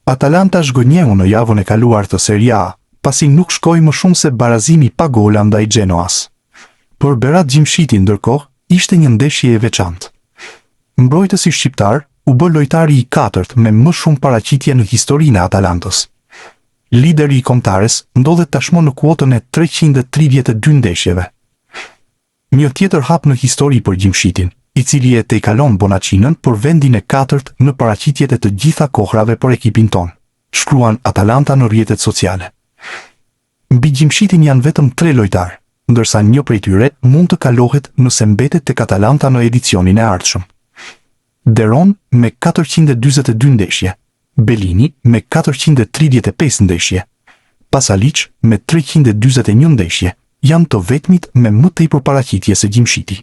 Atalanta zhgënjeu në javën e kaluar të Serie A, pasi nuk shkoi më shumë se barazimi pa gola ndaj Genoas. Por Berat Gjimshiti ndërkohë ishte një ndeshje e veçantë. Mbrojtësi shqiptar u bë lojtari i katërt me më shumë paraqitje në historinë e Atalantës. Lideri i kombëtares ndodhet tashmë në kuotën e 332 ndeshjeve. Një tjetër hap në histori për Gjimshitin, i cili e tejkalon Bonacinën për vendin e katërt në paraqitjet e të gjitha kohrave për ekipin ton, shkruan Atalanta në rrjetet sociale. Mbi Gjimshitin janë vetëm 3 lojtarë, ndërsa një prej tyre mund të kalohet nëse mbetet tek Atalanta në edicionin e ardhshëm. Deron me 442 ndeshje, Bellini me 435 ndeshje, Pasalic me 341 ndeshje, janë të vetmit me më tepër paraqitje se Gjimshiti.